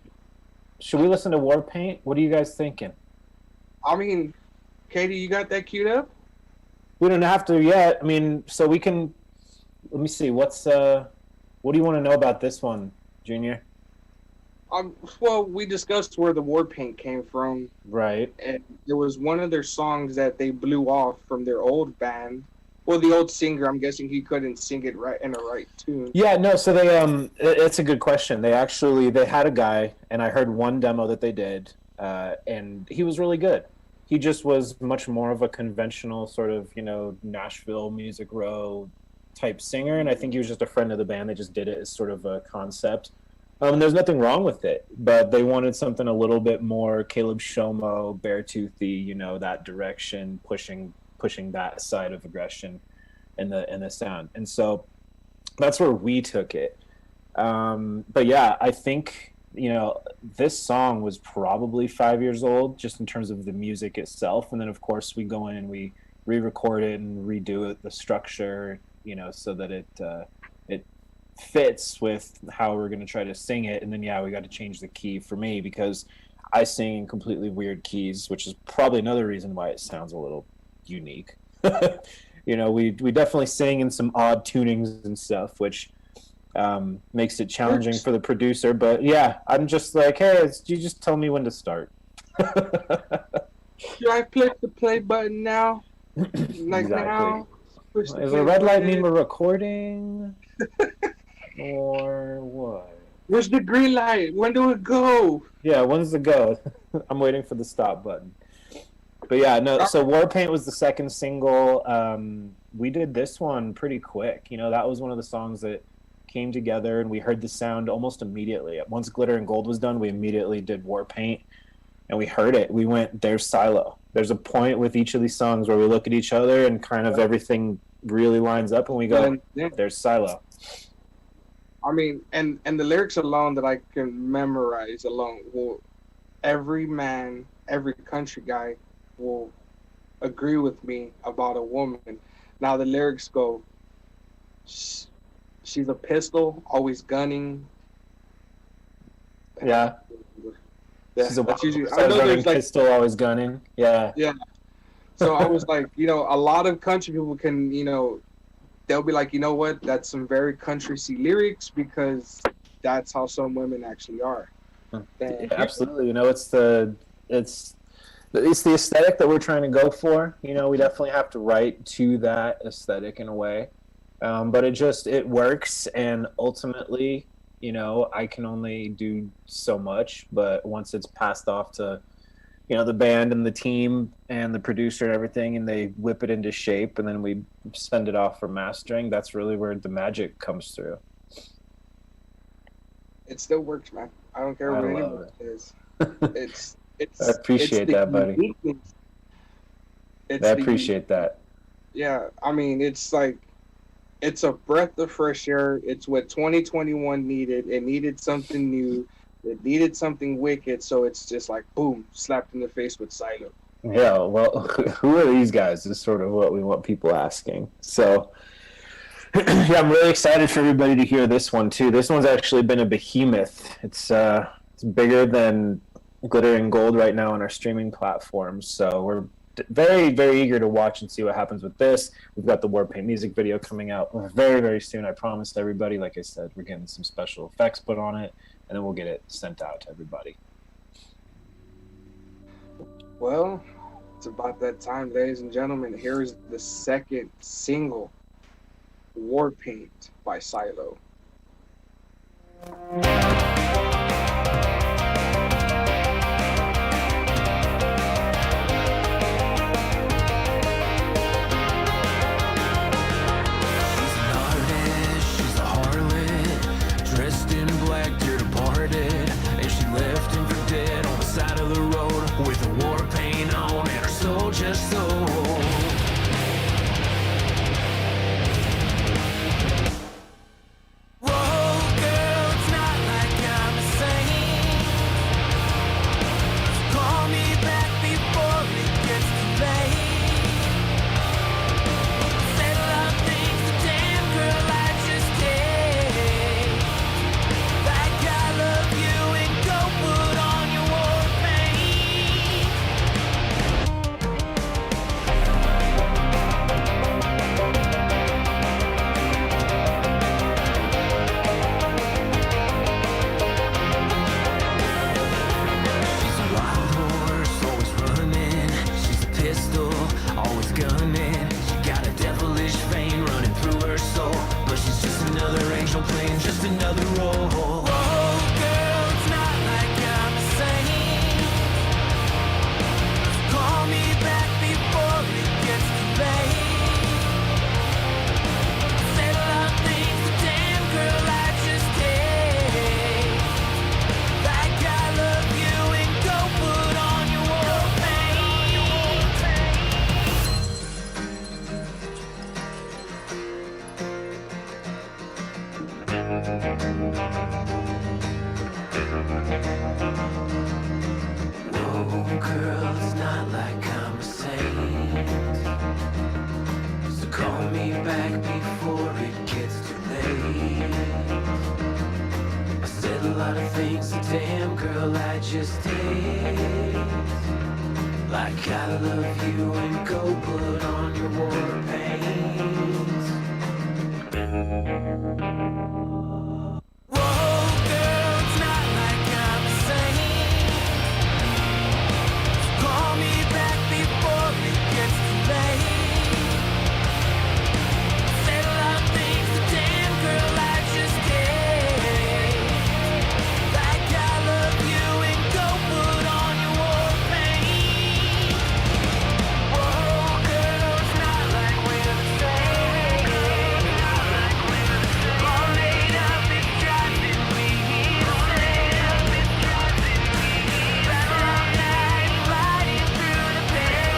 Should we listen to Warpaint? What are you guys thinking? I mean, Katie, you got that queued up? We don't have to yet. I mean, so we can. Let me see. What do you want to know about this one, Junior? Well, we discussed where the war paint came from, Right. and there was one of their songs that they blew off from their old band. Well, the old singer, I'm guessing he couldn't sing it right in a right tune. Yeah, no, so they it's a good question. They had a guy, and I heard one demo that they did, and he was really good. He just was much more of a conventional sort of, Nashville Music Row type singer, and I think he was just a friend of the band. They just did it as sort of a concept. There's nothing wrong with it, but they wanted something a little bit more Caleb Shomo, Beartoothy, that direction, pushing that side of aggression in the sound. And so that's where we took it. But yeah, I think, this song was probably 5 years old just in terms of the music itself. And then of course we go in and we re-record it and redo it, the structure, so that it fits with how we're going to try to sing it. And then, yeah, we got to change the key for me because I sing in completely weird keys, which is probably another reason why it sounds a little unique. We definitely sing in some odd tunings and stuff, which makes it challenging for the producer. But yeah, I'm just like, hey, you just tell me when to start. Should I click the play button now? Like exactly. now? Does the red light mean we're recording? Or what? Where's the green light? When do it go? Yeah, when's the go? I'm waiting for the stop button. But yeah, no, so Warpaint was the second single. We did this one pretty quick. That was one of the songs that came together and we heard the sound almost immediately. Once Glitter and Gold was done, we immediately did Warpaint and we heard it. We went, there's Silo. There's a point with each of these songs where we look at each other and kind of everything really lines up and we go, there's Silo. I mean, and the lyrics alone that I can memorize alone, every man, every country guy will agree with me about a woman. Now the lyrics go, she's a pistol, always gunning. Yeah. She's a running pistol, always gunning. Yeah. Yeah. So I was like, a lot of country people can, they'll be like, you know what, that's some very country-y lyrics because that's how some women actually are. Yeah, absolutely. It's the aesthetic that we're trying to go for. We definitely have to write to that aesthetic in a way. But it works, and ultimately, I can only do so much, but once it's passed off to the band and the team and the producer and everything, and they whip it into shape, and then we send it off for mastering. That's really where the magic comes through. It still works, man. I don't care what anyone says. It's. I appreciate that, buddy. I appreciate that. Yeah, I mean, it's like, it's a breath of fresh air. It's what 2021 needed. It needed something new. It needed something wicked, so it's just like, boom, slapped in the face with Silo. Yeah, well, who are these guys is sort of what we want people asking. So, yeah, I'm really excited for everybody to hear this one, too. This one's actually been a behemoth. It's bigger than Glitter and Gold right now on our streaming platforms, so we're very, very eager to watch and see what happens with this. We've got the Warpaint music video coming out very, very soon. I promised everybody, like I said, we're getting some special effects put on it, and then we'll get it sent out to everybody. Well, it's about that time, ladies and gentlemen. Here's the second single, Warpaint by Silo. Whoa, girl, it's not like another role. Whoa, girl, it's not like I'm a saint. Call me back before it gets too late. Said a lot of things, but damn girl, I just hate. Like I love you and go put on your war Whoa, girl, it's not like I'm a saint. So call me back before it gets too late. I said a lot of things, so damn girl, I just hate. Like I love you and go put on your war paint. Whoa, girl, it's not like I'm a saint. Call me back before it gets too late. Said a lot of things, but damn girl, I just hate. Like I love you and go put on your war paint. Whoa, girl, it's not like we're the same. All laid up, it's driving me insane. Been a long night, riding through the pain.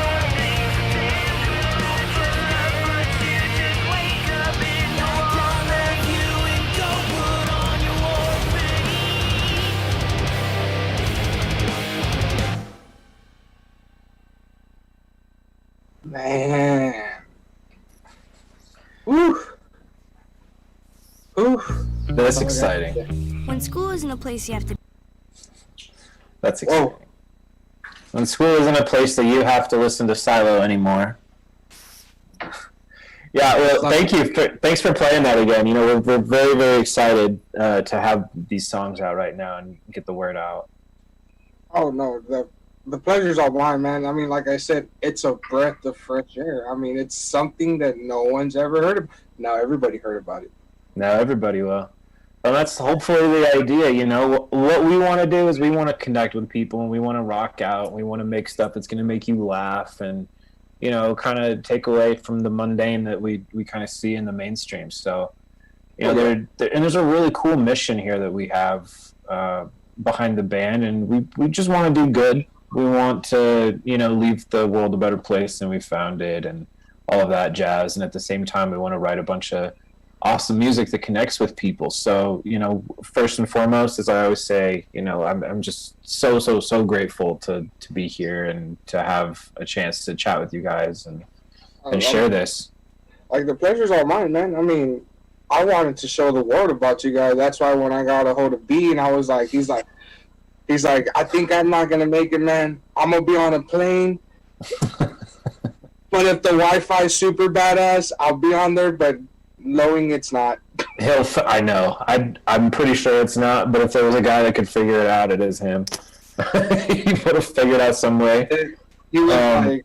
But you just wake up in the morning. Like I love you and go put on your war paint. Man. Woo. Woo. That's exciting. When school isn't a place you have to That's exciting. Whoa. When school isn't a place that you have to listen to Silo anymore. Yeah, well, thanks for playing that again. You know, we're very, very excited to have these songs out right now and get the word out. Oh no, the pleasure's all mine, man. I mean, like I said, it's a breath of fresh air. I mean, it's something that no one's ever heard of. Now everybody heard about it. Now everybody will. Well, that's hopefully the idea, you know. What we want to do is we want to connect with people and we want to rock out. We want to make stuff that's going to make you laugh and, you know, kind of take away from the mundane that we kind of see in the mainstream. So, you know, and there's a really cool mission here that we have behind the band, and we just want to do good. We want to, you know, leave the world a better place than we found it and all of that jazz. And at the same time, we want to write a bunch of awesome music that connects with people. So, you know, first and foremost, as I always say, you know, I'm just so grateful to be here and to have a chance to chat with you guys and share this. Like, the pleasure's all mine, man. I mean, I wanted to show the world about you guys. That's why when I got a hold of B and I was like, he's like, I think I'm not going to make it, man. I'm going to be on a plane. But if the Wi-Fi is super badass, I'll be on there, but knowing it's not. I know. I'm pretty sure it's not, but if there was a guy that could figure it out, it is him. He would have figured out some way. But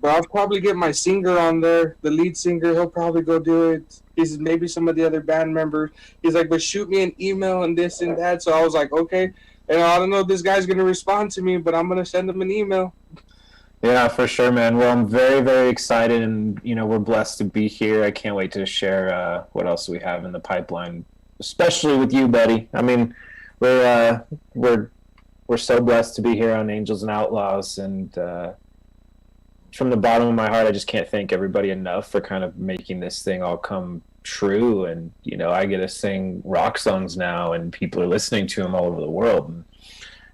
I'll probably get my singer on there, the lead singer. He'll probably go do it. He's maybe some of the other band members. He's like, but shoot me an email and this and that. So I was like, okay. And I don't know if this guy's going to respond to me, but I'm going to send him an email. Yeah, for sure, man. Well, I'm very, very excited, and, you know, we're blessed to be here. I can't wait to share what else we have in the pipeline, especially with you, buddy. I mean, we're so blessed to be here on Angels and Outlaws, and from the bottom of my heart, I just can't thank everybody enough for kind of making this thing all come true. And, you know, I get to sing rock songs now, and people are listening to them all over the world. And,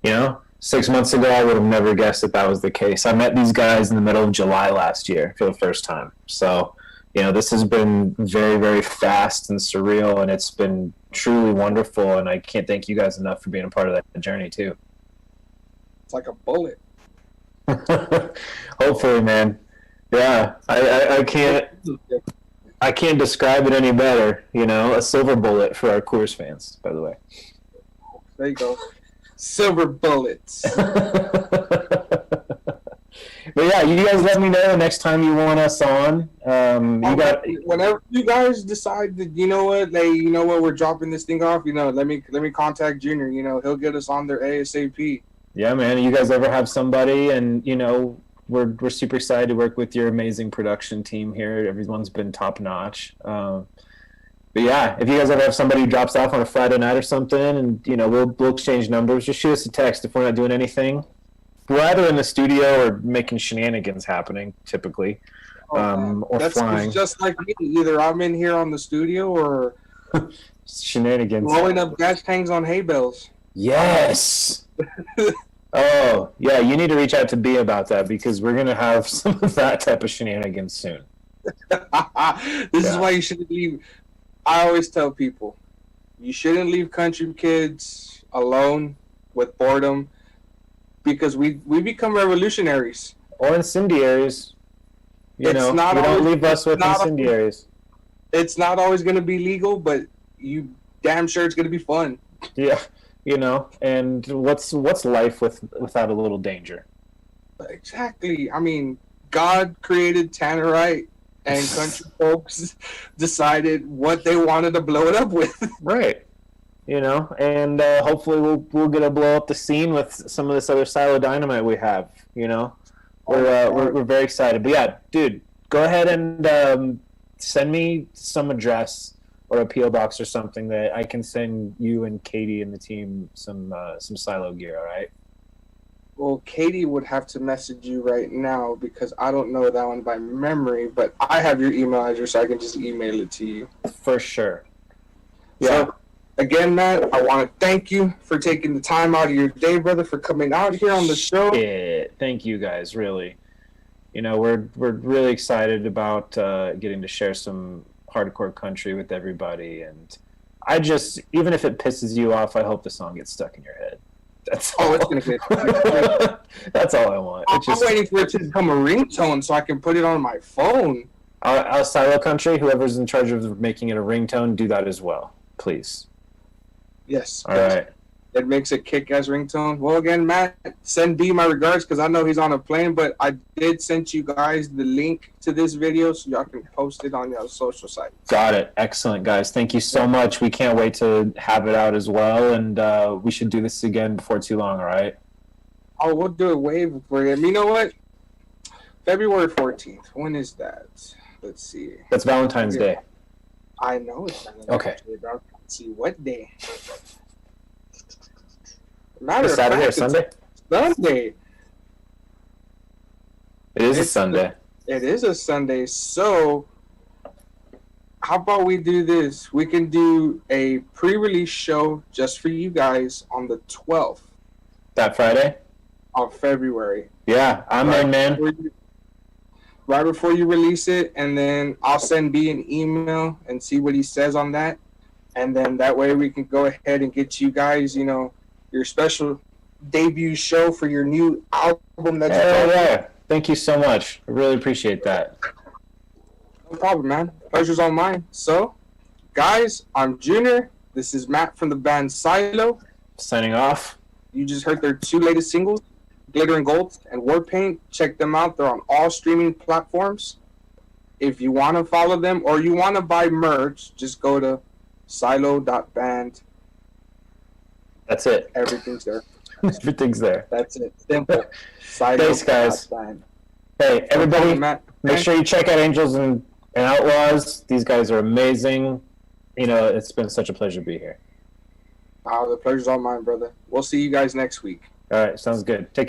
you know, 6 months ago, I would have never guessed that was the case. I met these guys in the middle of July last year for the first time. So, you know, this has been very, very fast and surreal, and it's been truly wonderful. And I can't thank you guys enough for being a part of that journey, too. It's like a bullet. Hopefully, man. Yeah, I can't describe it any better. You know, a silver bullet for our Coors fans, by the way. There you go. Silver bullets. But yeah, you guys let me know next time you want us on. Whenever you guys decide that we're dropping this thing off. Let me contact Junior. He'll get us on there ASAP. Yeah, man. You guys ever have somebody, and we're super excited to work with your amazing production team here. Everyone's been top notch. But yeah, if you guys ever have somebody who drops off on a Friday night or something, and we'll exchange numbers. Just shoot us a text if we're not doing anything. We're either in the studio or making shenanigans happening, typically, or that's flying. It's just like me. Either I'm in here on the studio or shenanigans. blowing up gas tanks on hay bales. Yes. Oh, yeah, you need to reach out to B about that because we're going to have some of that type of shenanigans soon. This is why you shouldn't leave. I always tell people, you shouldn't leave country kids alone with boredom because we become revolutionaries. Or incendiaries. You don't leave us with incendiaries. It's not always going to be legal, but you damn sure it's going to be fun. Yeah. And what's life without a little danger? Exactly. I mean, God created Tannerite, and country folks decided what they wanted to blow it up with. Right. And hopefully we'll get to blow up the scene with some of this other silo dynamite we have. We're very excited. But yeah, dude, go ahead and send me some address or a P.O. box or something that I can send you and Katie and the team some silo gear, all right? Well, Katie would have to message you right now because I don't know that one by memory, but I have your email address, so I can just email it to you. For sure. Yeah. So, again, Matt, I want to thank you for taking the time out of your day, brother, for coming out here on the show. Yeah, thank you guys, really. We're really excited about getting to share some hardcore country with everybody, and even if it pisses you off, I hope the song gets stuck in your head. That's all. It's gonna get. That's all I want. I'm waiting for it to become a ringtone so I can put it on my phone. Our Silo Country, whoever's in charge of making it a ringtone, do that as well, please. Yes. All right. It makes a kick-ass ringtone. Well, again, Matt, send B my regards because I know he's on a plane, but I did send you guys the link to this video so y'all can post it on your social site. Got it. Excellent, guys. Thank you so much. We can't wait to have it out as well, and we should do this again before too long, all right? Oh, we'll do it way before. You know what? February 14th. When is that? Let's see. That's Valentine's Day. I know it's Valentine's Day, but I can't see what day. Saturday or Sunday? Sunday. It is a Sunday. It is a Sunday. So, how about we do this? We can do a pre-release show just for you guys on the 12th. That Friday? Of February. Yeah, I'm in, man. Right before you release it, and then I'll send B an email and see what he says on that. And then that way we can go ahead and get you guys, your special debut show for your new album. Yeah. Thank you so much. I really appreciate that. No problem, man. Pleasure's all mine. So, guys, I'm Junior. This is Matt from the band Silo. Signing off. You just heard their 2 latest singles, Glitter and Gold and Warpaint. Check them out. They're on all streaming platforms. If you want to follow them or you want to buy merch, just go to silo.band. That's it. Everything's there. Everything's there. That's it. Simple. Thanks, guys. Hey, everybody, make sure you check out Angels and Outlaws. These guys are amazing. It's been such a pleasure to be here. The pleasure's all mine, brother. We'll see you guys next week. All right, sounds good. Take care.